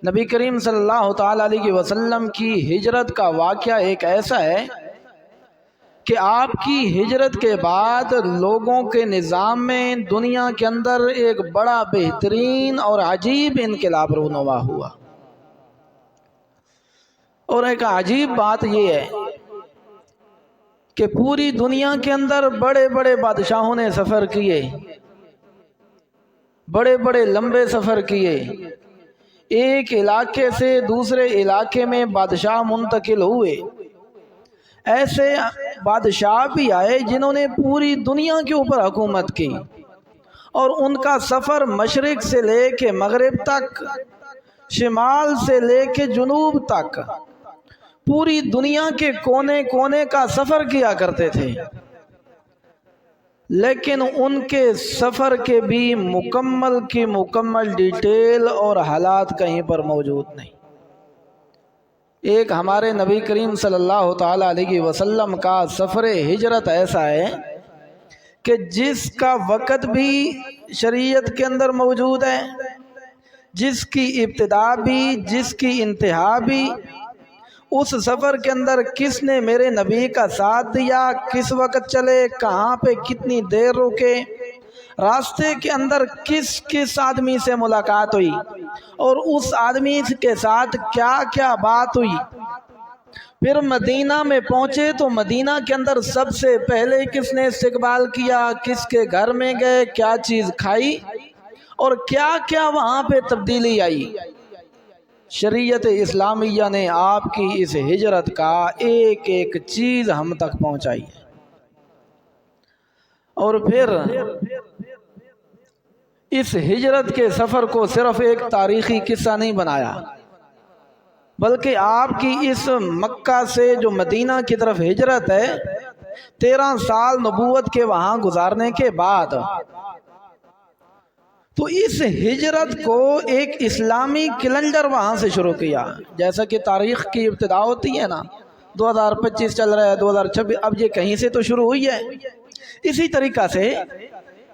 نبی کریم صلی اللہ تعالیٰ علیہ وسلم کی ہجرت کا واقعہ ایک ایسا ہے کہ آپ کی ہجرت کے بعد لوگوں کے نظام میں دنیا کے اندر ایک بڑا بہترین اور عجیب انقلاب رونما ہوا۔ اور ایک عجیب بات یہ ہے کہ پوری دنیا کے اندر بڑے بڑے بادشاہوں نے سفر کیے، بڑے بڑے لمبے سفر کیے، ایک علاقے سے دوسرے علاقے میں بادشاہ منتقل ہوئے۔ ایسے بادشاہ بھی آئے جنہوں نے پوری دنیا کے اوپر حکومت کی، اور ان کا سفر مشرق سے لے کے مغرب تک، شمال سے لے کے جنوب تک پوری دنیا کے کونے کونے کا سفر کیا کرتے تھے، لیکن ان کے سفر کے بھی مکمل کی مکمل ڈیٹیل اور حالات کہیں پر موجود نہیں۔ ایک ہمارے نبی کریم صلی اللہ تعالیٰ علیہ وسلم کا سفر ہجرت ایسا ہے کہ جس کا وقت بھی شریعت کے اندر موجود ہے، جس کی ابتدا بھی جس کی انتہا بھی، اس سفر کے اندر کس نے میرے نبی کا ساتھ دیا، کس وقت چلے، کہاں پہ کتنی دیر رکے، راستے کے اندر کس کس آدمی سے ملاقات ہوئی، اور اس آدمی کے ساتھ کیا کیا بات ہوئی۔ پھر مدینہ میں پہنچے تو مدینہ کے اندر سب سے پہلے کس نے استقبال کیا، کس کے گھر میں گئے، کیا چیز کھائی، اور کیا کیا وہاں پہ تبدیلی آئی۔ شریعت اسلامیہ نے آپ کی اس ہجرت کا ایک ایک چیز ہم تک پہنچائی ہے۔ اور پھر اس ہجرت کے سفر کو صرف ایک تاریخی قصہ نہیں بنایا، بلکہ آپ کی اس مکہ سے جو مدینہ کی طرف ہجرت ہے، 13 سال نبوت کے وہاں گزارنے کے بعد، تو اس ہجرت کو ایک اسلامی کیلنڈر وہاں سے شروع کیا۔ جیسا کہ تاریخ کی ابتدا ہوتی ہے نا، 2025 چل رہا ہے، 2026، اب یہ کہیں سے تو شروع ہوئی ہے۔ اسی طریقہ سے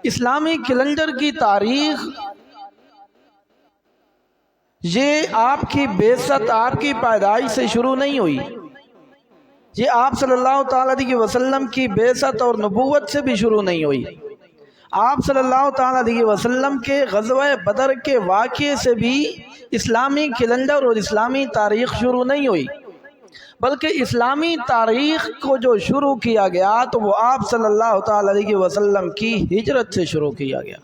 اسلامی کیلنڈر کی تاریخ یہ آپ کی بعثت، آپ کی پیدائش سے شروع نہیں ہوئی، یہ آپ صلی اللہ تعالیٰ علیہ وسلم کی بعثت اور نبوت سے بھی شروع نہیں ہوئی، آپ صلی اللہ تعالیٰ علیہ وسلم کے غزوہ بدر کے واقعے سے بھی اسلامی کیلنڈر اور اسلامی تاریخ شروع نہیں ہوئی، بلکہ اسلامی تاریخ کو جو شروع کیا گیا تو وہ آپ صلی اللہ تعالیٰ علیہ وسلم کی ہجرت سے شروع کیا گیا۔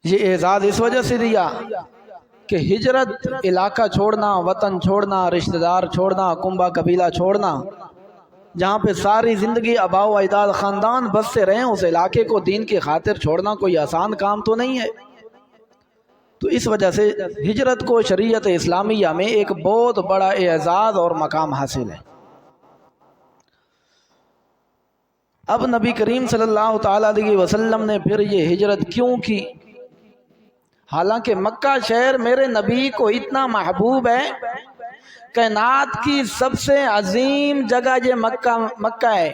یہ اعزاز اس وجہ سے دیا کہ ہجرت علاقہ چھوڑنا، وطن چھوڑنا، رشتہ دار چھوڑنا، کنبہ قبیلہ چھوڑنا، جہاں پہ ساری زندگی آباء و اجداد خاندان بستے رہے، اس علاقے کو دین کی خاطر چھوڑنا کوئی آسان کام تو نہیں ہے۔ تو اس وجہ سے ہجرت کو شریعت اسلامیہ میں ایک بہت بڑا اعزاز اور مقام حاصل ہے۔ اب نبی کریم صلی اللہ تعالیٰ علیہ وسلم نے پھر یہ ہجرت کیوں کی؟ حالانکہ مکہ شہر میرے نبی کو اتنا محبوب ہے، کائنات کی سب سے عظیم جگہ یہ مکہ ہے،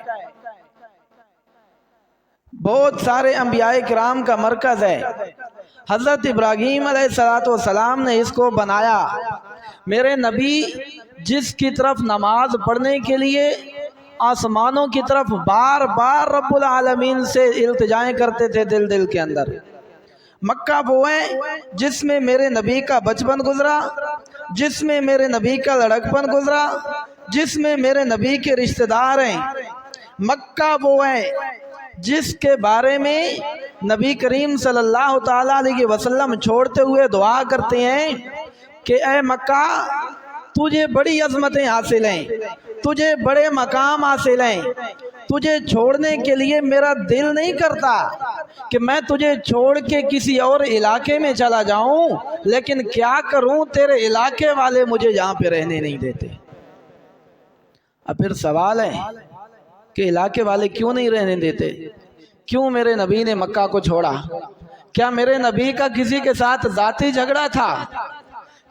بہت سارے انبیاء کرام کا مرکز ہے، حضرت ابراہیم علیہ السلام نے اس کو بنایا، میرے نبی جس کی طرف نماز پڑھنے کے لیے آسمانوں کی طرف بار بار رب العالمین سے التجائیں کرتے تھے دل کے اندر، مکہ وہ ہے جس میں میرے نبی کا بچپن گزرا، جس میں میرے نبی کا لڑکپن گزرا، جس میں میرے نبی کے رشتہ دار ہیں، مکہ وہ ہے جس کے بارے میں نبی کریم صلی اللہ تعالیٰ علیہ وسلم چھوڑتے ہوئے دعا کرتے ہیں کہ اے مکہ، تجھے بڑی عظمتیں حاصل ہیں، تجھے بڑے مقام حاصل ہیں، تجھے چھوڑنے کے لیے میرا دل نہیں کرتا کہ میں تجھے چھوڑ کے کسی اور علاقے میں چلا جاؤں، لیکن کیا کروں، تیرے علاقے والے مجھے یہاں پہ رہنے نہیں دیتے۔ اب پھر سوال ہے کہ علاقے والے کیوں نہیں رہنے دیتے؟ کیوں میرے نبی نے مکہ کو چھوڑا؟ کیا میرے نبی کا کسی کے ساتھ ذاتی جھگڑا تھا؟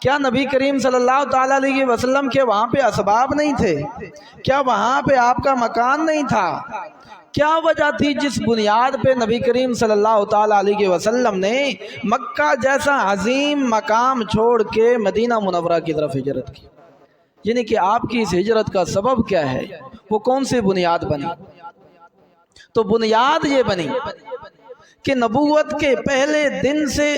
کیا نبی کریم صلی اللہ تعالیٰ علیہ وسلم کے وہاں پہ اسباب نہیں تھے؟ کیا وہاں پہ آپ کا مکان نہیں تھا؟ کیا وجہ تھی جس بنیاد پہ نبی کریم صلی اللہ تعالیٰ علیہ وسلم نے مکہ جیسا عظیم مقام چھوڑ کے مدینہ منورہ کی طرف ہجرت کی؟ یعنی کہ آپ کی اس ہجرت کا سبب کیا ہے، وہ کون سی بنیاد بنی؟ تو بنیاد یہ بنی کہ نبوت کے پہلے دن سے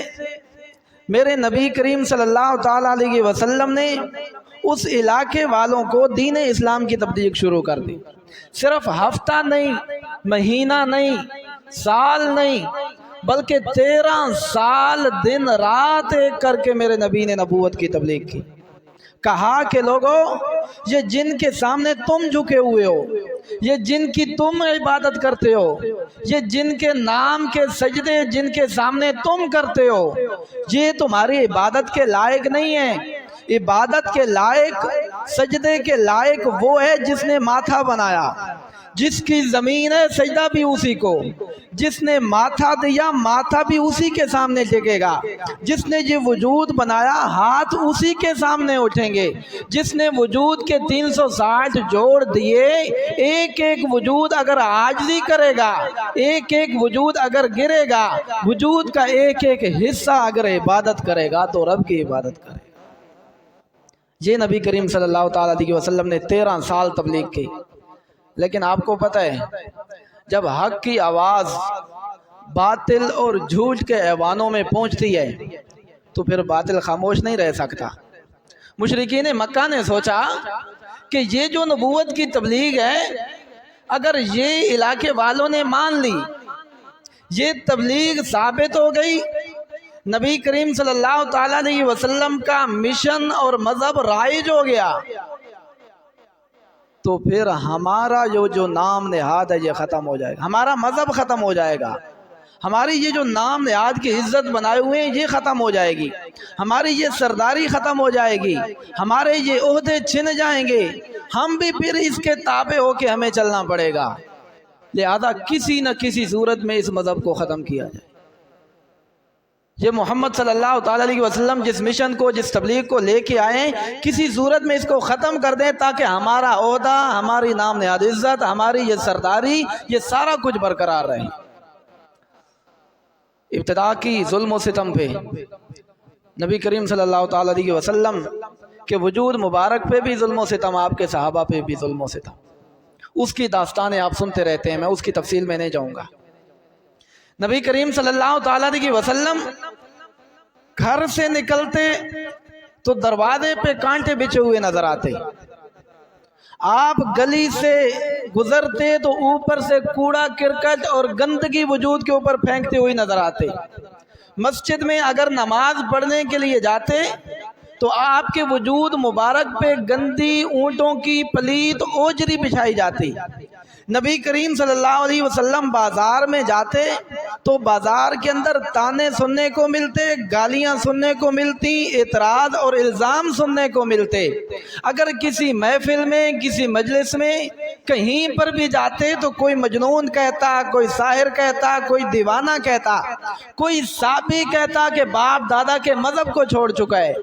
میرے نبی کریم صلی اللہ تعالیٰ علیہ وسلم نے اس علاقے والوں کو دین اسلام کی تبلیغ شروع کر دی۔ صرف ہفتہ نہیں، مہینہ نہیں، سال نہیں، بلکہ 13 سال دن رات ایک کر کے میرے نبی نے نبوت کی تبلیغ کی۔ کہا کہ لوگوں، یہ جن کے سامنے تم جھکے ہوئے ہو، یہ جن کی تم عبادت کرتے ہو، یہ جن کے نام کے سجدے جن کے سامنے تم کرتے ہو، یہ تمہاری عبادت کے لائق نہیں ہے۔ عبادت کے لائق، سجدے کے لائق وہ ہے جس نے ماتھا بنایا، جس کی زمین ہے سجدہ بھی اسی کو، جس نے ماتھا دیا ماتھا بھی اسی کے سامنے ٹکے گا، جس نے یہ وجود بنایا ہاتھ اسی کے سامنے اٹھیں گے، جس نے وجود کے 360 جوڑ دیے، ایک ایک وجود اگر عاجزی کرے گا، ایک ایک وجود اگر گرے گا، وجود کا ایک ایک حصہ اگر عبادت کرے گا تو رب کی عبادت کرے گا۔ یہ نبی کریم صلی اللہ تعالیٰ علیہ وسلم نے 13 سال تبلیغ کی۔ لیکن آپ کو پتہ ہے، جب حق کی آواز باطل اور جھوٹ کے ایوانوں میں پہنچتی ہے تو پھر باطل خاموش نہیں رہ سکتا۔ مشرکین مکہ نے سوچا کہ یہ جو نبوت کی تبلیغ ہے، اگر یہ علاقے والوں نے مان لی، یہ تبلیغ ثابت ہو گئی، نبی کریم صلی اللہ تعالیٰ علیہ وسلم کا مشن اور مذہب رائج ہو گیا، تو پھر ہمارا جو نام نہاد ہے یہ ختم ہو جائے گا، ہمارا مذہب ختم ہو جائے گا، ہماری یہ جو نام نہاد کی عزت بنائے ہوئے ہیں یہ ختم ہو جائے گی، ہماری یہ سرداری ختم ہو جائے گی، ہمارے یہ عہدے چھن جائیں گے، ہم بھی پھر اس کے تابع ہو کے ہمیں چلنا پڑے گا۔ لہذا کسی نہ کسی صورت میں اس مذہب کو ختم کیا جائے۔ یہ محمد صلی اللہ تعالیٰ علیہ وسلم جس مشن کو، جس تبلیغ کو لے کے آئے، کسی صورت میں اس کو ختم کر دیں تاکہ ہمارا عہدہ، ہماری نام نہاد عزت، ہماری یہ سرداری، یہ سارا کچھ برقرار رہے۔ ابتدا کی ظلم و ستم پہ، نبی کریم صلی اللہ تعالیٰ علیہ وسلم کے وجود مبارک پہ بھی ظلم و ستم، آپ کے صحابہ پہ بھی ظلم و ستم، اس کی داستانیں آپ سنتے رہتے ہیں، میں اس کی تفصیل میں نہیں جاؤں گا۔ نبی کریم صلی اللہ تعالیٰ علیہ وسلم گھر سے نکلتے تو دروازے پہ کانٹے بچھے ہوئے نظر آتے، آپ گلی سے گزرتے تو اوپر سے کوڑا کرکٹ اور گندگی وجود کے اوپر پھینکتے ہوئے نظر آتے، مسجد میں اگر نماز پڑھنے کے لیے جاتے تو آپ کے وجود مبارک پہ گندی اونٹوں کی پلیت اوجری بچھائی جاتی۔ نبی کریم صلی اللہ علیہ وسلم بازار میں جاتے تو بازار کے اندر تانے سننے کو ملتے، گالیاں سننے کو ملتی، اعتراض اور الزام سننے کو ملتے۔ اگر کسی محفل میں، کسی مجلس میں کہیں پر بھی جاتے تو کوئی مجنون کہتا، کوئی ساحر کہتا، کوئی دیوانہ کہتا، کوئی صابی کہتا کہ باپ دادا کے مذہب کو چھوڑ چکا ہے،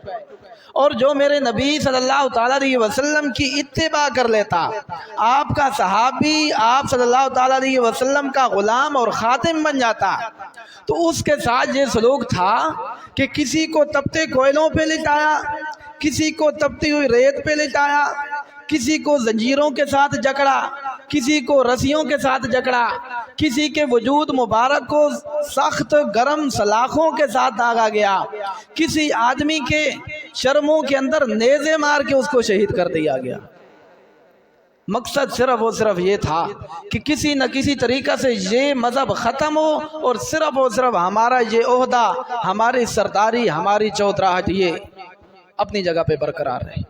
اور جو میرے نبی صلی اللہ تعالیٰ علیہ وسلم کی اتباع کر لیتا، آپ کا صحابی، آپ صلی اللہ تعالیٰ علیہ وسلم کا غلام اور خادم بن جاتا، تو اس کے ساتھ یہ سلوک تھا کہ کسی کو تپتے کوئلوں پہ لٹایا، کسی کو تپتی ہوئی ریت پہ لٹایا، کسی کو زنجیروں کے ساتھ جکڑا، کسی کو رسیوں کے ساتھ جکڑا، کسی کے وجود مبارک کو سخت گرم سلاخوں کے ساتھ داغا گیا، کسی آدمی کے شرموں کے اندر نیزے مار کے اس کو شہید کر دیا گیا۔ مقصد صرف اور صرف یہ تھا کہ کسی نہ کسی طریقہ سے یہ مذہب ختم ہو اور صرف ہمارا یہ عہدہ، ہماری سرداری، ہماری چوتراہٹ یہ اپنی جگہ پہ برقرار رہے۔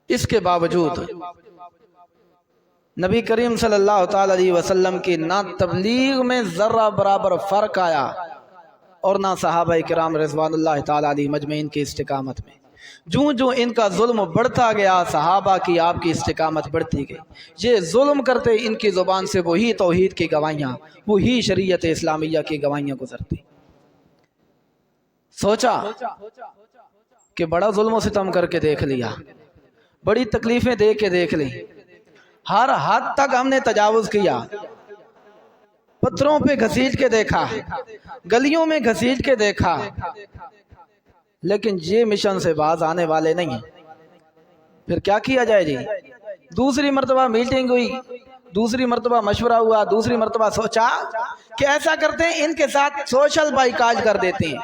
اس کے باوجود نبی کریم صلی اللہ تعالیٰ علیہ وسلم کی نہ تبلیغ میں ذرہ برابر فرق آیا اور نہ صحابہ کرام رضوان اللہ تعالیٰ علیہ مجمعین کی استقامت میں۔ جو ان کا ظلم بڑھتا گیا، صحابہ کی آپ کی استقامت بڑھتی گئی۔ یہ ظلم کرتے ان کی زبان سے وہی توحید کی گواہیاں، وہی شریعت اسلامیہ کی گواہیاں گزرتی۔ سوچا کہ بڑا ظلم و ستم کر کے دیکھ لیا، بڑی تکلیفیں دے کے دیکھ لی، ہر حد تک ہم نے تجاوز کیا، پتھروں پہ گھسیٹ کے دیکھا، گلیوں میں گھسیٹ کے دیکھا، لیکن یہ مشن سے باز آنے والے نہیں ہیں۔ پھر کیا کیا جائے جی؟ دوسری مرتبہ میٹنگ ہوئی، دوسری مرتبہ مشورہ ہوا، دوسری مرتبہ سوچا کہ ایسا کرتے ہیں ان کے ساتھ سوشل بائیکاٹ کر دیتے ہیں،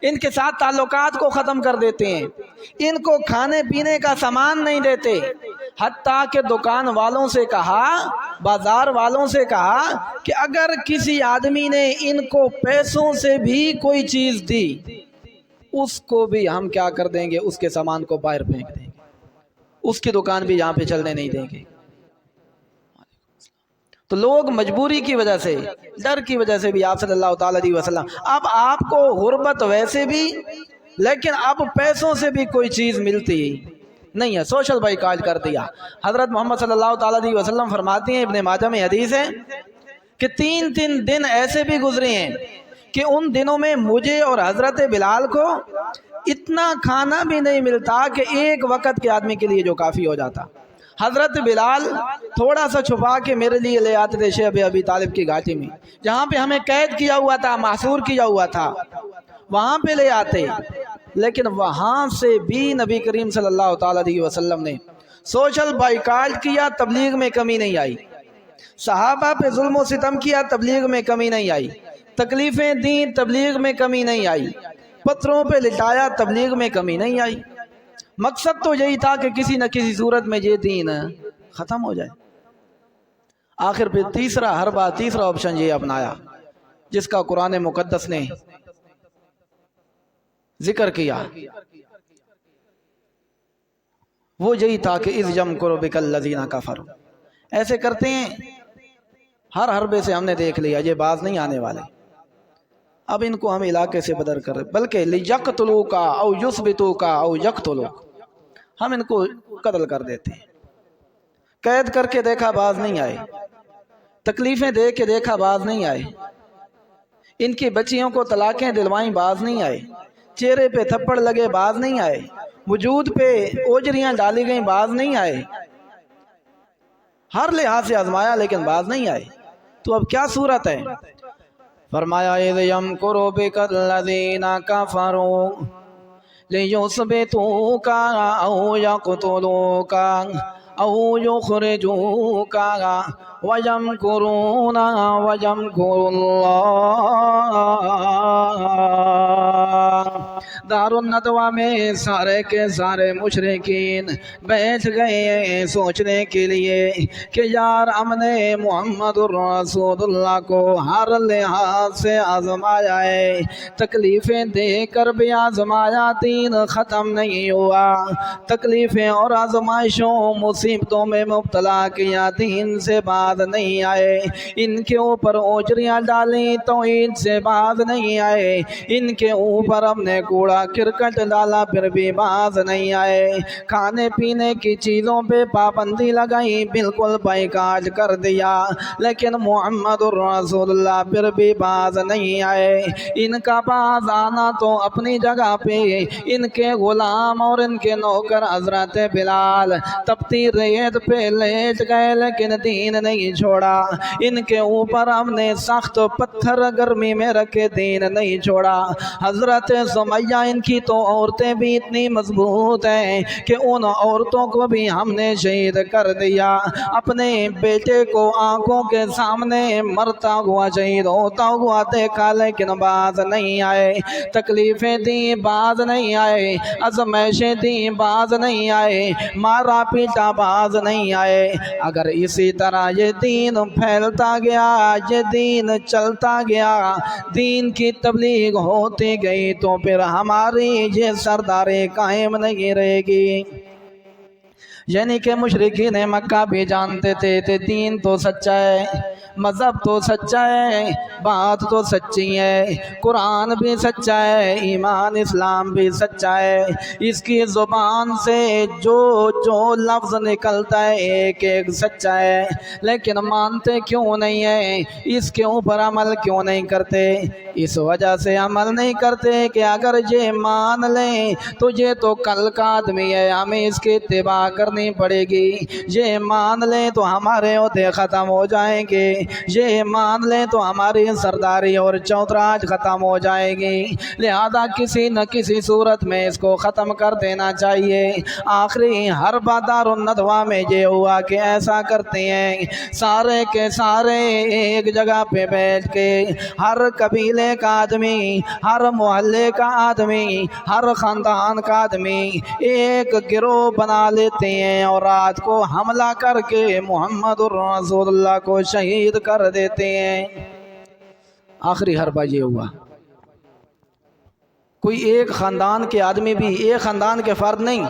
ان کے ساتھ تعلقات کو ختم کر دیتے ہیں، ان کو کھانے پینے کا سامان نہیں دیتے، حتیٰ کہ دکان والوں سے کہا، بازار والوں سے کہا کہ اگر کسی آدمی نے ان کو پیسوں سے بھی کوئی چیز دی اس کو بھی ہم کیا کر دیں گے، اس کے سامان کو باہر پھینک دیں گے، اس کی دکان بھی یہاں پہ چلنے نہیں دیں گے۔ تو لوگ مجبوری کی وجہ سے، ڈر کی وجہ سے بھی آپ صلی اللہ تعالی علیہ وسلم، اب آپ کو غربت ویسے بھی، لیکن اب پیسوں سے بھی کوئی چیز ملتی نہیں ہے، سوشل بائیکاٹ کر دیا۔ حضرت محمد صلی اللہ تعالی علیہ وسلم فرماتے ہیں، ابن ماجہ میں حدیث ہے کہ 3 دن ایسے بھی گزرے ہیں کہ ان دنوں میں مجھے اور حضرت بلال کو اتنا کھانا بھی نہیں ملتا کہ ایک وقت کے آدمی کے لیے جو کافی ہو جاتا۔ حضرت بلال تھوڑا سا چھپا کے میرے لیے لے آتے تھے شیخ ابی طالب کی گھاٹی میں، جہاں پہ ہمیں قید کیا ہوا تھا، محصور کیا ہوا تھا، وہاں پہ لے آتے، لیکن وہاں سے بھی نبی کریم صلی اللہ تعالی علیہ وسلم نے سوشل بائیکاٹ کیا، تبلیغ میں کمی نہیں آئی، صحابہ پہ ظلم و ستم کیا، تبلیغ میں کمی نہیں آئی، تکلیفیں دیں، تبلیغ میں کمی نہیں آئی، پتھروں پہ لٹایا، تبلیغ میں کمی نہیں آئی۔ مقصد تو یہی تھا کہ کسی نہ کسی صورت میں یہ دین ختم ہو جائے۔ آخر پہ تیسرا آپشن یہ اپنایا جس کا قرآن مقدس نے ذکر کیا، وہ یہی تھا کہ اذ یمکر بک الذین کفروا۔ ایسے کرتے ہیں، ہر حربے سے ہم نے دیکھ لیا یہ باز نہیں آنے والے، اب ان کو ہم علاقے سے بدر کر، بلکہ لیقتلوک او یثبتوک او یقتلوک، ہم ان کو قتل کر دیتے ہیں۔ قید کر کے دیکھا باز نہیں آئے، تکلیفیں دے کے دیکھا باز نہیں آئے، ان کی بچیوں کو طلاقیں دلوائیں باز نہیں آئے، چہرے پہ تھپڑ لگے باز نہیں آئے، وجود پہ اوجریاں ڈالی گئیں باز نہیں آئے، ہر لحاظ سے آزمایا لیکن باز نہیں آئے۔ تو اب کیا صورت ہے؟ فرمایا اذ یمکر بک الذین کفروا لیثبتوک او یقتلوک او یخرجوک ویمکرون ویمکر اللہ۔ دار الندوہ میں سارے کے سارے مشرکین بیٹھ گئے سوچنے کے لیے کہ یار ہم نے محمد الرسول اللہ کو ہر لحاظ سے آزمایا ہے، تکلیفیں دے کر بھی آزمایا، دین ختم نہیں ہوا، تکلیفیں اور آزمائشوں مصیبتوں میں مبتلا کیا، دین سے باز نہیں آئے، ان کے اوپر اوجریاں ڈالیں توحید سے باز نہیں آئے، ان کے اوپر ہم نے کوڑا کرکٹ ڈالا پھر بھی باز نہیں آئے، کھانے پینے کی چیزوں پہ پابندی لگائی، بالکل بائیکاٹ کر دیا، لیکن محمد الرسول اللہ پھر بھی باز نہیں آئے۔ ان کا باز آنا تو اپنی جگہ پہ، ان کے غلام اور ان کے نوکر حضرت بلال تپتی ریت پہ لیٹ گئے لیکن دین نہیں چھوڑا، ان کے اوپر ہم نے سخت پتھر گرمی میں رکھے، دین نہیں چھوڑا۔ حضرت سمیہ ان کی تو عورتیں بھی اتنی مضبوط ہیں کہ ان عورتوں کو بھی ہم نے شہید کر دیا، اپنے بیٹے کو آنکھوں کے سامنے مرتا ہوا شہید ہوتا ہوا دیکھا لیکن باز نہیں آئے، تکلیفیں دیں باز نہیں آئے، آزمائشیں دیں باز نہیں آئے، مارا پیٹا باز نہیں آئے۔ اگر اسی طرح یہ دین پھیلتا گیا، یہ دین چلتا گیا، دین کی تبلیغ ہوتی گئی تو پھر ہماری یہ سرداری قائم نہیں رہے گی۔ یعنی کہ مشرکین مکہ بھی جانتے تھے دین تو سچا ہے، مذہب تو سچا ہے، بات تو سچی ہے، قرآن بھی سچا ہے، ایمان اسلام بھی سچا ہے، اس کی زبان سے جو لفظ نکلتا ہے ایک ایک سچا ہے، لیکن مانتے کیوں نہیں ہیں، اس کے اوپر عمل کیوں نہیں کرتے؟ اس وجہ سے عمل نہیں کرتے کہ اگر یہ مان لیں تو یہ تو کل کا آدمی ہے، ہمیں اس کی اتباع کرنی کرنی پڑے گی، یہ مان لیں تو ہمارے عہدے ختم ہو جائیں گے، یہ مان لیں تو ہماری سرداری اور چوتراج ختم ہو جائے گی، لہذا کسی نہ کسی صورت میں اس کو ختم کر دینا چاہیے۔ آخری ہر بادار الندوہ میں یہ ہوا کہ ایسا کرتے ہیں، سارے کے سارے ایک جگہ پہ بیٹھ کے ہر قبیلے کا آدمی، ہر محلے کا آدمی، ہر خاندان کا آدمی ایک گروہ بنا لیتے ہیں اور رات کو حملہ کر کے محمد الرسول اللہ کو شہید کر دیتے ہیں۔ آخری حربہ یہ ہوا، کوئی ایک خاندان کے آدمی بھی، ایک خاندان کے فرد نہیں،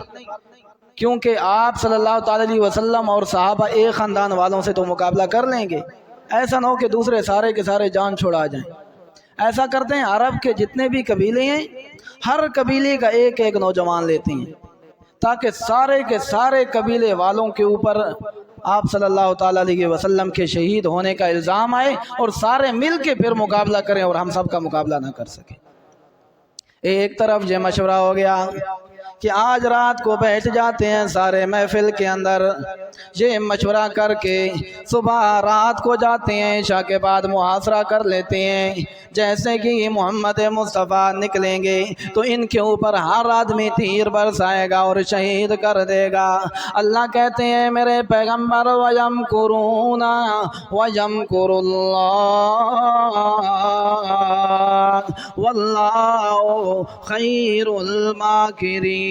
کیونکہ آپ صلی اللہ تعالی علیہ وسلم اور صحابہ ایک خاندان والوں سے تو مقابلہ کر لیں گے، ایسا نہ ہو کہ دوسرے سارے کے سارے جان چھوڑا جائیں۔ ایسا کرتے ہیں، عرب کے جتنے بھی قبیلے ہیں ہر قبیلے کا ایک ایک نوجوان لیتے ہیں تاکہ سارے کے سارے قبیلے والوں کے اوپر آپ صلی اللہ تعالی علیہ وسلم کے شہید ہونے کا الزام آئے اور سارے مل کے پھر مقابلہ کریں اور ہم سب کا مقابلہ نہ کر سکیں۔ ایک طرف یہ مشورہ ہو گیا کہ آج رات کو بیٹھ جاتے ہیں سارے محفل کے اندر، یہ مشورہ کر کے صبح رات کو جاتے ہیں، عشاء کے بعد محاصرہ کر لیتے ہیں۔ جیسے کہ محمد مصطفیٰ نکلیں گے تو ان کے اوپر ہر آدمی تیر برسائے گا اور شہید کر دے گا۔ اللہ کہتے ہیں میرے پیغمبر وَيَمْكُرُونَ وَيَمْكُرُ اللَّهُ وَاللَّهُ خَيْرُ الْمَاكِرِينَ۔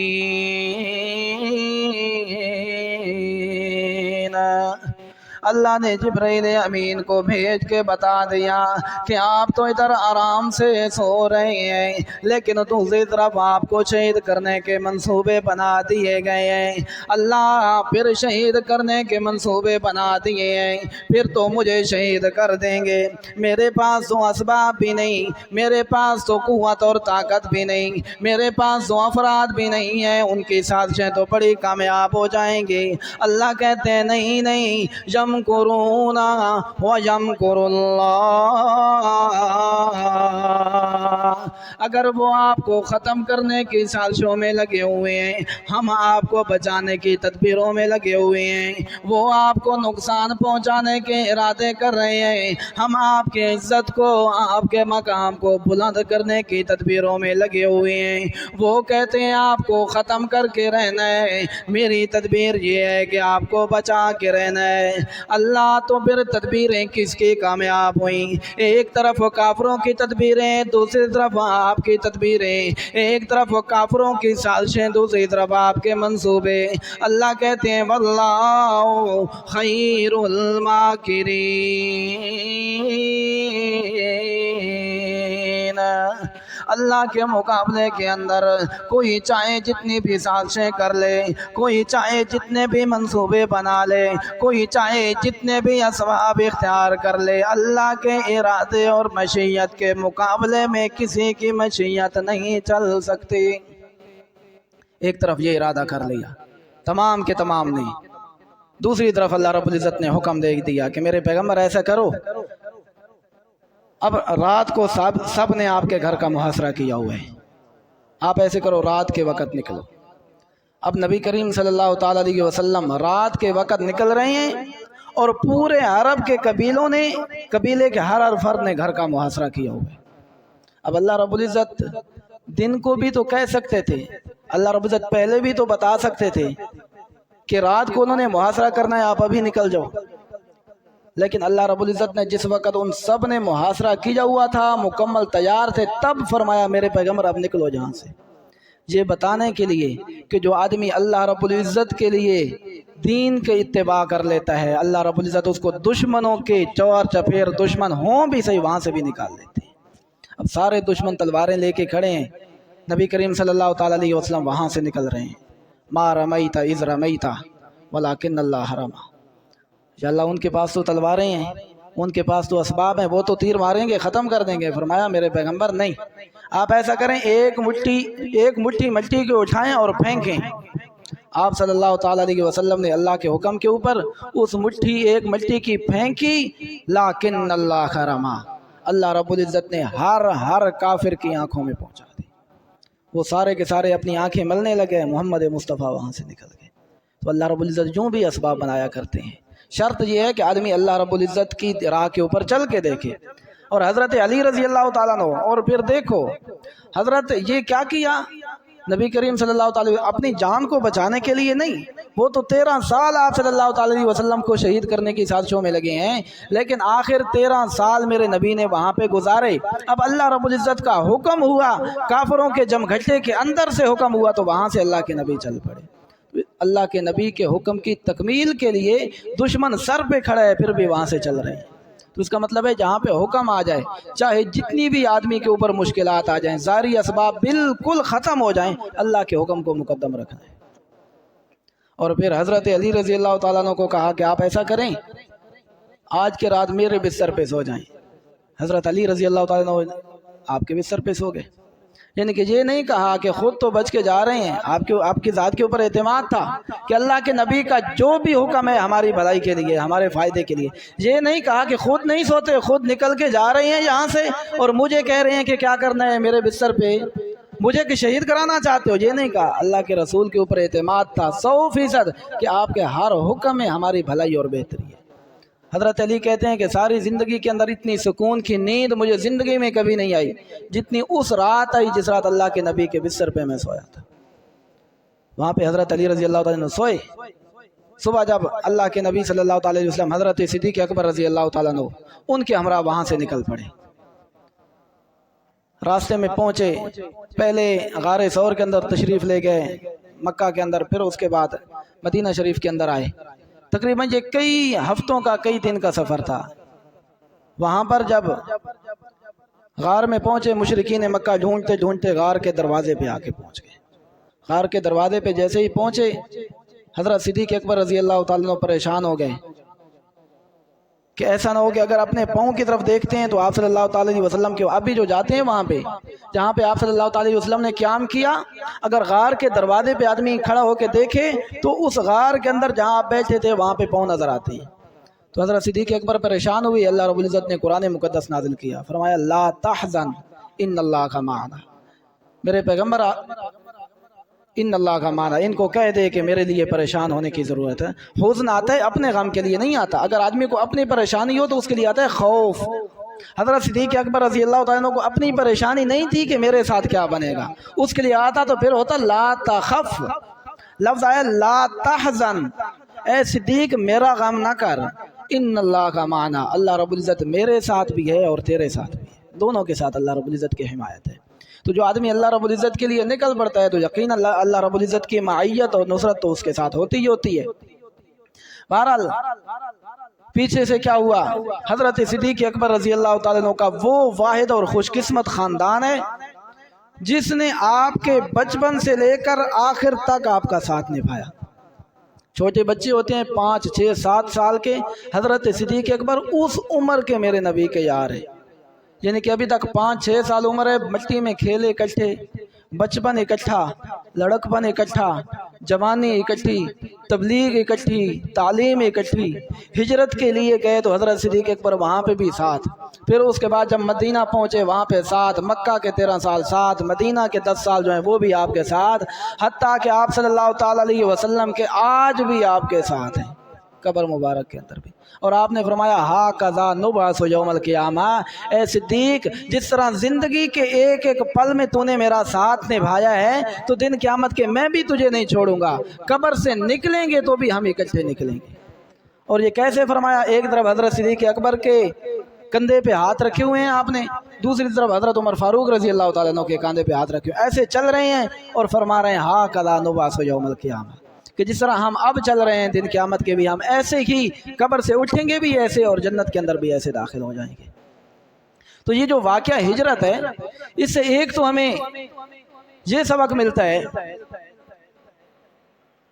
اللہ نے جبرائیل امین کو بھیج کے بتا دیا کہ آپ تو ادھر آرام سے سو رہے ہیں لیکن دوسری طرف آپ کو شہید کرنے کے منصوبے بنا دیے گئے ہیں۔ اللہ پھر شہید کرنے کے منصوبے بنا دیے ہیں، پھر تو مجھے شہید کر دیں گے، میرے پاس تو اسباب بھی نہیں، میرے پاس تو قوت اور طاقت بھی نہیں، میرے پاس تو افراد بھی نہیں ہیں، ان کی سازشیں تو بڑی کامیاب ہو جائیں گی۔ اللہ کہتے ہیں نہیں نہیں، یمکرون ویمکر اللہ، اگر وہ آپ کو ختم کرنے کی سازشوں میں لگے ہوئے ہیں، ہم آپ کو بچانے کی تدبیروں میں لگے ہوئے ہیں، وہ آپ کو نقصان پہنچانے کے ارادے کر رہے ہیں، ہم آپ کی عزت کو، آپ کے مقام کو بلند کرنے کی تدبیروں میں لگے ہوئے ہیں، وہ کہتے ہیں آپ کو ختم کر کے رہنا ہے، میری تدبیر یہ ہے کہ آپ کو بچا کے رہنا ہے۔ اللہ تو پھر تدبیریں کس کی کامیاب ہوئیں؟ ایک طرف کافروں کی تدبیریں، دوسری طرف آپ کی تدبیریں، ایک طرف کافروں کی سازشیں، دوسری طرف آپ کے منصوبے۔ اللہ کہتے ہیں واللہ خیر الماکرین، اللہ کے مقابلے کے اندر کوئی چاہے جتنی بھی سازشیں کر لے، کوئی چاہے جتنے بھی منصوبے بنا لے، کوئی چاہے جتنے بھی اسباب اختیار کر لے، اللہ کے ارادے اور مشیت کے مقابلے میں کسی کی مشیت نہیں چل سکتی۔ ایک طرف یہ ارادہ کر لیا، تمام کے تمام نہیں، دوسری طرف اللہ رب العزت نے حکم دے دیا کہ میرے پیغمبر ایسا کرو، اب رات کو سب نے آپ کے گھر کا محاصرہ کیا ہوا ہے، آپ ایسے کرو رات کے وقت نکلو۔ اب نبی کریم صلی اللہ تعالی علیہ وسلم رات کے وقت نکل رہے ہیں اور پورے عرب کے قبیلوں نے، قبیلے کے ہر فرد نے گھر کا محاصرہ کیا ہوا ہے۔ اب اللہ رب العزت دن کو بھی تو کہہ سکتے تھے، اللہ رب العزت پہلے بھی تو بتا سکتے تھے کہ رات کو انہوں نے محاصرہ کرنا ہے، آپ ابھی نکل جاؤ، لیکن اللہ رب العزت نے جس وقت ان سب نے محاصرہ کیا ہوا تھا، مکمل تیار تھے، تب فرمایا میرے پیغمبر اب نکلو جہاں سے، یہ بتانے کے لیے کہ جو آدمی اللہ رب العزت کے لیے دین کے اتباع کر لیتا ہے، اللہ رب العزت اس کو دشمنوں کے چور چپیر دشمن ہوں بھی صحیح وہاں سے بھی نکال لیتے ہیں۔ اب سارے دشمن تلواریں لے کے کھڑے ہیں، نبی کریم صلی اللہ تعالی علیہ وسلم وہاں سے نکل رہے ہیں، ما رمیت اذ رمیت ولکن اللہ رمی، یا اللہ ان کے پاس تو تلواریں ہیں، ان کے پاس تو اسباب ہیں، وہ تو تیر ماریں گے ختم کر دیں گے۔ فرمایا میرے پیغمبر نہیں، آپ ایسا کریں ایک مٹھی مٹی کو اٹھائیں اور پھینکیں۔ آپ صلی اللہ تعالی علیہ وسلم نے اللہ کے حکم کے اوپر اس ایک مٹی کی پھینکی، لیکن اللہ رمی، اللہ رب العزت نے ہر کافر کی آنکھوں میں پہنچا دی، وہ سارے کے سارے اپنی آنکھیں ملنے لگے، محمد مصطفیٰ وہاں سے نکل گئے۔ تو اللہ رب العزت جو بھی اسباب بنایا کرتے ہیں، شرط یہ ہے کہ آدمی اللہ رب العزت کی راہ کے اوپر چل کے دیکھے۔ اور حضرت علی رضی اللہ تعالیٰ عنہ، اور پھر دیکھو حضرت یہ کیا کیا، نبی کریم صلی اللہ تعالیٰ اپنی جان کو بچانے کے لیے نہیں، وہ تو 13 سال آپ صلی اللہ تعالیٰ علیہ وسلم کو شہید کرنے کی سازشوں میں لگے ہیں، لیکن آخر 13 سال میرے نبی نے وہاں پہ گزارے۔ اب اللہ رب العزت کا حکم ہوا، کافروں کے جم گھٹے کے اندر سے حکم ہوا، تو وہاں سے اللہ کے نبی چل پڑے۔ اللہ کے نبی کے حکم کی تکمیل کے لیے دشمن سر پہ کھڑا ہے، پھر بھی وہاں سے چل رہے ہیں۔ تو اس کا مطلب ہے جہاں پہ حکم آ جائے، چاہے جتنی بھی آدمی کے اوپر مشکلات آ جائیں، ظاہری اسباب بالکل ختم ہو جائیں، اللہ کے حکم کو مقدم رکھنا ہے۔ اور پھر حضرت علی رضی اللہ تعالیٰ عنہ کو کہا کہ آپ ایسا کریں، آج کے رات میرے بستر پہ سو جائیں۔ حضرت علی رضی اللہ تعالیٰ عنہ آپ کے بستر پہ سو گئے، یعنی کہ یہ نہیں کہا کہ خود تو بچ کے جا رہے ہیں، آپ کی ذات کے اوپر اعتماد تھا کہ اللہ کے نبی کا جو بھی حکم ہے ہماری بھلائی کے لیے، ہمارے فائدے کے لیے۔ یہ نہیں کہا کہ خود نہیں سوتے، خود نکل کے جا رہے ہیں یہاں سے اور مجھے کہہ رہے ہیں کہ کیا کرنا ہے میرے بستر پہ، مجھے کہ شہید کرانا چاہتے ہو۔ یہ نہیں کہا، اللہ کے رسول کے اوپر اعتماد تھا 100% کہ آپ کے ہر حکم میں ہماری بھلائی اور بہتری ہے۔ حضرت علی کہتے ہیں کہ ساری زندگی کے اندر اتنی سکون کی نیند مجھے زندگی میں کبھی نہیں آئی جتنی اس رات آئی جس رات اللہ کے نبی کے بستر پہ میں سویا تھا۔ وہاں پہ حضرت علی رضی اللہ تعالیٰ عنہ سوئے۔ صبح جب اللہ کے نبی صلی اللہ تعالیٰ علیہ وسلم حضرت صدیق اکبر رضی اللہ تعالیٰ عنہ ان کے ہمراہ وہاں سے نکل پڑے، راستے میں پہنچے، پہلے غار ثور کے اندر تشریف لے گئے مکہ کے اندر، پھر اس کے بعد مدینہ شریف کے اندر آئے۔ تقریباً یہ کئی ہفتوں کا، کئی دن کا سفر تھا۔ وہاں پر جب غار میں پہنچے، مشرکین مکہ ڈھونڈتے ڈھونڈتے غار کے دروازے پہ آ کے پہنچ گئے۔ غار کے دروازے پہ جیسے ہی پہنچے، حضرت صدیق اکبر رضی اللہ تعالیٰ عنہ پریشان ہو گئے کہ ایسا نہ ہو کہ اگر اپنے پاؤں کی طرف دیکھتے ہیں تو آپ صلی اللہ تعالیٰ علیہ وسلم کے اب بھی جو جاتے ہیں وہاں پہ جہاں پہ آپ صلی اللہ تعالیٰ علیہ وسلم نے قیام کیا، اگر غار کے دروازے پہ آدمی کھڑا ہو کے دیکھے تو اس غار کے اندر جہاں آپ بیٹھے تھے وہاں پہ پاؤں نظر آتے ہیں۔ تو حضرت صدیق اکبر پریشان ہوئی، اللہ رب العزت نے قرآن مقدس نازل کیا، فرمایا لا تحزن ان اللہ معنا، میرے پیغمبر ان اللہ کا معنی، ان کو کہہ دے کہ میرے لیے پریشان ہونے کی ضرورت ہے۔ حزن آتا ہے اپنے غم کے لیے نہیں آتا، اگر آدمی کو اپنی پریشانی ہو تو اس کے لیے آتا ہے خوف۔ حضرت صدیق اکبر رضی اللہ تعالیٰ عنہ کو اپنی پریشانی نہیں تھی کہ میرے ساتھ کیا بنے گا، اس کے لیے آتا تو پھر ہوتا لا تخف، لفظ آیا لا تحزن، اے صدیق میرا غم نہ کر، ان اللہ کا معنی، اللہ رب العزت میرے ساتھ بھی ہے اور تیرے ساتھ بھی ہے، دونوں کے ساتھ اللہ رب العزت کی حمایت ہے۔ تو جو آدمی اللہ رب العزت کے لیے نکل پڑتا ہے تو یقین اللہ رب العزت کی معیت اور نصرت تو اس کے ساتھ ہوتی ہی ہوتی ہے۔ بہرحال پیچھے سے کیا ہوا، حضرت صدیق اکبر رضی اللہ تعالیٰ عنہ کا وہ واحد اور خوش قسمت خاندان ہے جس نے آپ کے بچپن سے لے کر آخر تک آپ کا ساتھ نبھایا۔ چھوٹے بچے ہوتے ہیں 5 6 7 سال کے، حضرت صدیق اکبر اس عمر کے میرے نبی کے یار ہیں، یعنی کہ ابھی تک 5 6 سال عمر ہے، مٹی میں کھیلے اکٹھے، بچپن اکٹھا، لڑکپن اکٹھا، جوانی اکٹھی، تبلیغ اکٹھی، تعلیم اکٹھی، ہجرت کے لیے گئے تو حضرت صدیق اکبر وہاں پہ بھی ساتھ، پھر اس کے بعد جب مدینہ پہنچے وہاں پہ ساتھ، مکہ کے 13 سال ساتھ، مدینہ کے 10 سال جو ہیں وہ بھی آپ کے ساتھ، حتیٰ کہ آپ صلی اللہ تعالیٰ علیہ وسلم کے آج بھی آپ کے ساتھ ہیں قبر مبارک کے اندر بھی۔ اور آپ نے فرمایا ہا قضا نبعث یوم القیامہ، اے صدیق جس طرح زندگی کے ایک ایک پل میں تو نے میرا ساتھ نبھایا ہے تو دن قیامت کے میں بھی تجھے نہیں چھوڑوں گا، قبر سے نکلیں گے تو بھی ہم اکٹھے نکلیں گے۔ اور یہ کیسے فرمایا، ایک طرف حضرت صدیق اکبر کے کندھے پہ ہاتھ رکھے ہوئے ہیں آپ نے، دوسری طرف حضرت عمر فاروق رضی اللہ تعالیٰ عنہ کے کاندھے پہ ہاتھ رکھے ہوئے، ایسے چل رہے ہیں اور فرما رہے ہیں ہا قضا نبعث یوم القیامہ، کہ جس طرح ہم اب چل رہے ہیں دن قیامت کے بھی ہم ایسے ہی قبر سے اٹھیں گے بھی ایسے اور جنت کے اندر بھی ایسے داخل ہو جائیں گے۔ تو یہ جو واقعہ ہجرت ہے، اس سے ایک تو ہمیں یہ سبق ملتا ہے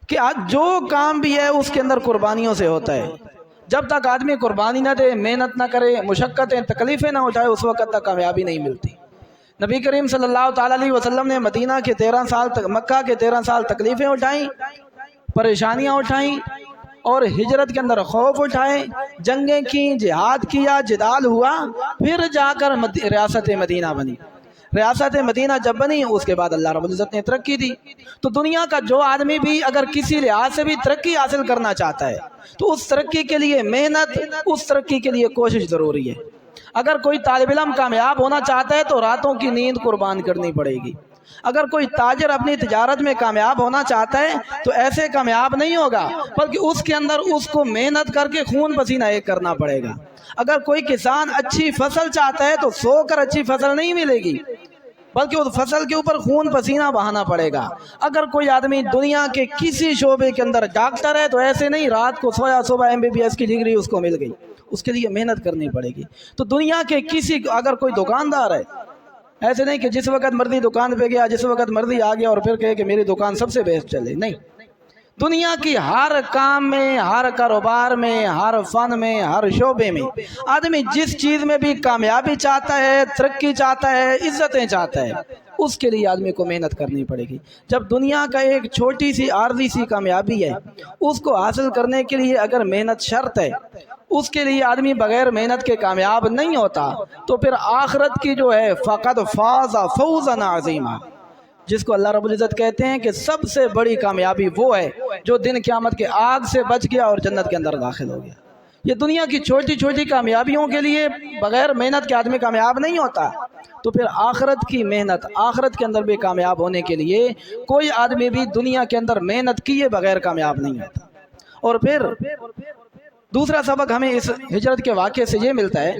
کہ جو کام بھی ہے اس کے اندر قربانیوں سے ہوتا ہے، جب تک آدمی قربانی نہ دے، محنت نہ کرے، مشقتیں تکلیفیں نہ اٹھائے، اس وقت تک کامیابی نہیں ملتی۔ نبی کریم صلی اللہ تعالیٰ علیہ وسلم نے مدینہ کے 13 سال تک، مکہ کے 13 سال تکلیفیں اٹھائیں، پریشانیاں اٹھائیں، اور ہجرت کے اندر خوف اٹھائے، جنگیں کی، جہاد کیا، جدال ہوا، پھر جا کر ریاست مدینہ بنی۔ ریاست مدینہ جب بنی اس کے بعد اللہ رب العزت نے ترقی دی۔ تو دنیا کا جو آدمی بھی اگر کسی لحاظ سے بھی ترقی حاصل کرنا چاہتا ہے تو اس ترقی کے لیے محنت، اس ترقی کے لیے کوشش ضروری ہے۔ اگر کوئی طالب علم کامیاب ہونا چاہتا ہے تو راتوں کی نیند قربان کرنی پڑے گی۔ اگر کوئی تاجر اپنی تجارت میں کامیاب ہونا چاہتا ہے تو ایسے کامیاب نہیں ہوگا، بلکہ اس کے اندر اس کو محنت کر کے خون پسینہ ایک کرنا پڑے گا۔ اگر کوئی کسان اچھی فصل چاہتا ہے تو سو کر اچھی فصل نہیں ملے گی، بلکہ اس فصل کے اوپر خون پسینہ بہانا پڑے گا۔ اگر کوئی آدمی دنیا کے کسی شعبے کے اندر ڈاکٹر ہے تو ایسے نہیں رات کو سویا صبح MBBS کی ڈگری اس کو مل گئی، اس کے لیے محنت کرنی پڑے گی۔ تو دنیا کے کسی، اگر کوئی دکاندار ہے، ایسے نہیں کہ جس وقت مرضی دکان پہ گیا، جس وقت مرضی آ گیا اور پھر کہے کہ میری دکان سب سے بیسٹ چلے، نہیں۔ دنیا کی ہر کام میں، ہر کاروبار میں، ہر فن میں، ہر شعبے میں آدمی جس چیز میں بھی کامیابی چاہتا ہے، ترقی چاہتا ہے، عزتیں چاہتا ہے، اس کے لیے آدمی کو محنت کرنی پڑے گی۔ جب دنیا کا ایک چھوٹی سی عارضی سی کامیابی ہے، اس کو حاصل کرنے کے لیے اگر محنت شرط ہے، اس کے لیے آدمی بغیر محنت کے کامیاب نہیں ہوتا، تو پھر آخرت کی جو ہے فقد فاز فوزا عظیما، جس کو اللہ رب العزت کہتے ہیں کہ سب سے بڑی کامیابی وہ ہے جو دن قیامت کے آگ سے بچ گیا اور جنت کے اندر داخل ہو گیا۔ یہ دنیا کی چھوٹی چھوٹی کامیابیوں کے لیے بغیر محنت کے آدمی کامیاب نہیں ہوتا، تو پھر آخرت کی محنت، آخرت کے اندر بھی کامیاب ہونے کے لیے کوئی آدمی بھی دنیا کے اندر محنت کیے بغیر کامیاب نہیں ہوتا۔ اور پھر دوسرا سبق ہمیں اس ہجرت کے واقعے سے یہ ملتا ہے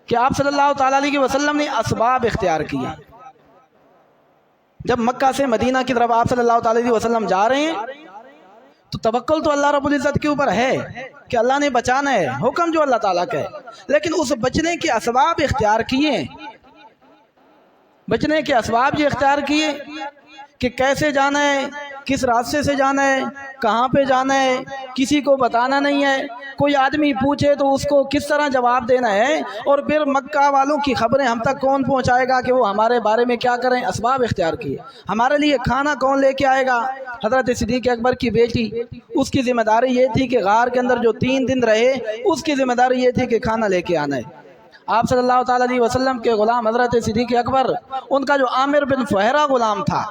کہ آپ صلی اللہ تعالیٰ علیہ وسلم نے اسباب اختیار کیے۔ جب مکہ سے مدینہ کی طرف آپ صلی اللہ تعالیٰ علیہ وسلم جا رہے ہیں تو توکل تو اللہ رب العزت کے اوپر ہے کہ اللہ نے بچانا ہے، حکم جو اللہ تعالیٰ کا ہے، لیکن اس بچنے کے اسباب اختیار کیے۔ بچنے کے اسباب یہ اختیار کیے کہ کیسے جانا ہے، کس راستے سے جانا ہے، کہاں پہ جانا ہے، کسی کو بتانا نہیں ہے، کوئی آدمی پوچھے تو اس کو کس طرح جواب دینا ہے، اور پھر مکہ والوں کی خبریں ہم تک کون پہنچائے گا کہ وہ ہمارے بارے میں کیا کریں۔ اسباب اختیار کیے۔ ہمارے لیے کھانا کون لے کے آئے گا؟ حضرت صدیق اکبر کی بیٹی، اس کی ذمہ داری یہ تھی کہ غار کے اندر جو 3 دن رہے، اس کی ذمہ داری یہ تھی کہ کھانا لے کے آنا ہے۔ آپ صلی اللہ تعالیٰ علیہ وسلم کے غلام حضرت صدیق اکبر، ان کا جو عامر بن فہرہ غلام تھا،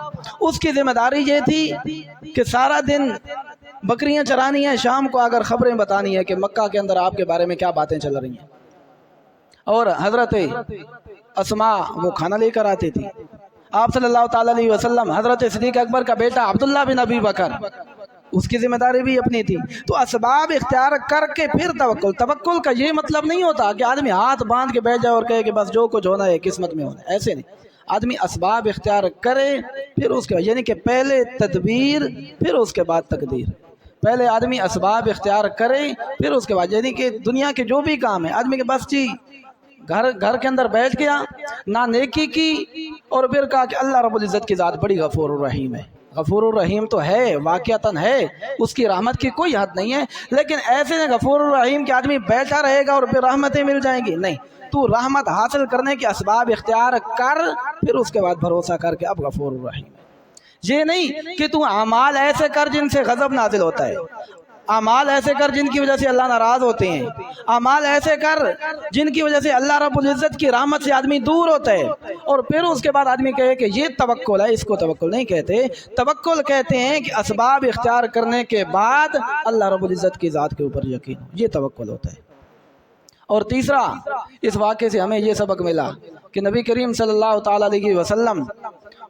اس کی ذمہ داری یہ تھی کہ سارا دن بکریاں چرانی ہیں، شام کو اگر خبریں بتانی ہے کہ مکہ کے اندر آپ کے بارے میں کیا باتیں چل رہی ہیں۔ اور حضرت اسماء وہ کھانا لے کر آتی تھی۔ آپ صلی اللہ تعالیٰ علیہ وسلم، حضرت صدیق اکبر کا بیٹا عبداللہ بن ابی بکر، اس کی ذمہ داری بھی اپنی تھی۔ تو اسباب اختیار کر کے پھر توکل کا یہ مطلب نہیں ہوتا کہ آدمی ہاتھ باندھ کے بیٹھ جائے اور کہے کہ بس جو کچھ ہونا ہے قسمت میں ہونا ہے، ایسے نہیں۔ آدمی اسباب اختیار کرے، پھر اس کے بعد، یعنی کہ پہلے تدبیر پھر اس کے بعد تقدیر۔ پہلے آدمی اسباب اختیار کرے، پھر اس کے بعد، یعنی کہ دنیا کے جو بھی کام ہے آدمی کے بس جی گھر کے اندر بیٹھ گیا، نہ نیکی کی، اور پھر کہا کہ اللہ رب العزت کی ذات بڑی غفور الرحیم ہے۔ غفور الرحیم تو ہے، واقعتاً ہے، اس کی رحمت کی کوئی حد نہیں ہے، لیکن ایسے غفور الرحیم کہ آدمی بیٹھا رہے گا اور پھر رحمتیں مل جائیں گی، نہیں۔ تو رحمت حاصل کرنے کے اسباب اختیار کر، پھر اس کے بعد بھروسہ کر کے اب غفور الرحیم ہے۔ یہ نہیں کہ تو اعمال ایسے کر جن سے غضب نازل ہوتا ہے، اعمال ایسے کر جن کی وجہ سے اللہ ناراض ہوتے ہیں، اعمال ایسے کر جن کی وجہ سے اللہ رب العزت کی رحمت سے آدمی دور ہوتا ہے، اور پھر اس کے بعد آدمی کہے کہ یہ توکل ہے۔ اس کو توکل نہیں کہتے، توکل کہتے ہیں کہ اسباب اختیار کرنے کے بعد اللہ رب العزت کی ذات کے اوپر یقین، یہ توکل ہوتا ہے۔ اور تیسرا، اس واقعے سے ہمیں یہ سبق ملا کہ نبی کریم صلی اللہ تعالیٰ علیہ وسلم،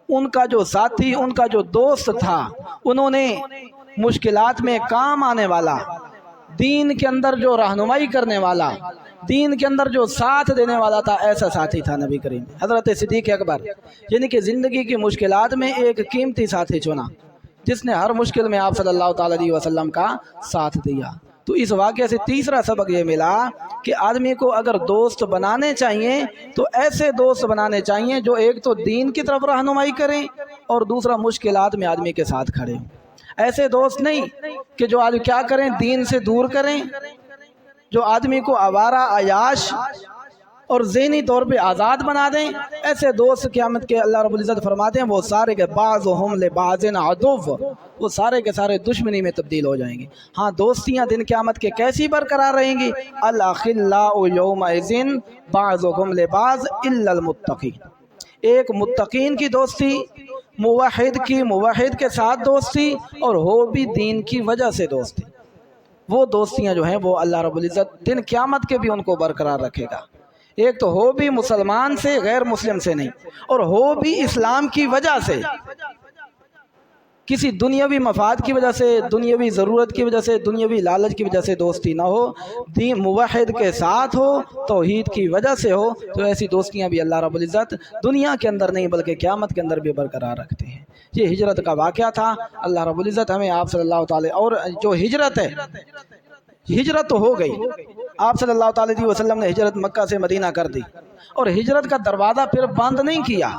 ان کا جو ساتھی، ان کا جو دوست تھا، انہوں نے مشکلات میں کام آنے والا، دین کے اندر جو رہنمائی کرنے والا، دین کے اندر جو ساتھ دینے والا تھا، ایسا ساتھی تھا نبی کریم حضرت صدیق اکبر، یعنی کہ زندگی کی مشکلات میں ایک قیمتی ساتھی چنا جس نے ہر مشکل میں آپ صلی اللہ تعالیٰ علیہ وسلم کا ساتھ دیا۔ تو اس واقعے سے تیسرا سبق یہ ملا کہ آدمی کو اگر دوست بنانے چاہیے تو ایسے دوست بنانے چاہیے جو ایک تو دین کی طرف رہنمائی کریں اور دوسرا مشکلات میں آدمی کے ساتھ کھڑے ہوں۔ ایسے دوست نہیں کہ جو آدمی کیا کریں، دین سے دور کریں، جو آدمی کو آوارہ عیاش اور ذہنی طور پہ آزاد بنا دیں۔ ایسے دوست قیامت کے اللہ رب العزت فرماتے ہیں وہ سارے کے بعضهم لبعض عدو، وہ سارے کے سارے دشمنی میں تبدیل ہو جائیں گے۔ ہاں دوستیاں دن قیامت کے کیسی برقرار رہیں گی؟ الاخلاء یومئذ بعضهم لبعض الا المتقین، ایک متقین کی دوستی، موحد کے ساتھ دوستی، اور ہو بھی دین کی وجہ سے دوستی۔ وہ دوستیاں جو ہیں وہ اللہ رب العزت دن قیامت کے بھی ان کو برقرار رکھے گا۔ ایک تو ہو بھی مسلمان سے، غیر مسلم سے نہیں، اور ہو بھی اسلام کی وجہ سے، کسی دنیاوی مفاد کی وجہ سے، دنیاوی ضرورت کی وجہ سے، دنیاوی لالچ کی وجہ سے دوستی نہ ہو، دین موحد کے ساتھ ہو، توحید کی وجہ سے ہو، تو ایسی دوستیاں بھی اللہ رب العزت دنیا کے اندر نہیں بلکہ قیامت کے اندر بھی برقرار رکھتے ہیں۔ یہ ہجرت کا واقعہ تھا۔ اللہ رب العزت ہمیں آپ صلی اللہ تعالی، اور جو ہجرت ہے، ہجرت تو ہو گئی، آپ صلی اللہ تعالی علیہ وسلم نے ہجرت مکہ سے مدینہ کر دی، اور ہجرت کا دروازہ پھر بند نہیں کیا۔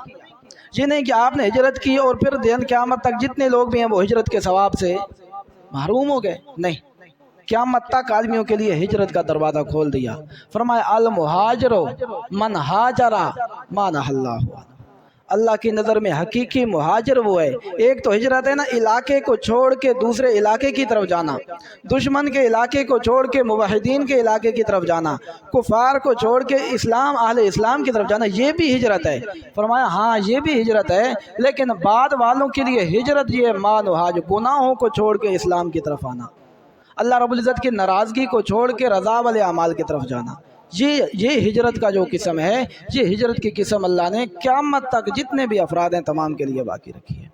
یہ نہیں کہ آپ نے ہجرت کی اور پھر دن قیامت تک جتنے لوگ بھی ہیں وہ ہجرت کے ثواب سے محروم ہو گئے، نہیں، قیامت تک آدمیوں کے لیے ہجرت کا دروازہ کھول دیا۔ فرمایا المہاجر من ہاجر ما نہی اللہ عنہ۔ اللہ کی نظر میں حقیقی مہاجر وہ ہے، ایک تو ہجرت ہے نا، علاقے کو چھوڑ کے دوسرے علاقے کی طرف جانا، دشمن کے علاقے کو چھوڑ کے موحدین کے علاقے کی طرف جانا، کفار کو چھوڑ کے اہل اسلام کی طرف جانا، یہ بھی ہجرت ہے۔ فرمایا ہاں یہ بھی ہجرت ہے، لیکن بعد والوں کے لیے ہجرت یہ ہے ما نہاج، گناہوں کو چھوڑ کے اسلام کی طرف آنا، اللہ رب العزت کی ناراضگی کو چھوڑ کے رضا والے اعمال کی طرف جانا۔ یہ ہجرت کا جو قسم ہے، یہ ہجرت کی قسم اللہ نے قیامت تک جتنے بھی افراد ہیں تمام کے لیے باقی رکھی ہے۔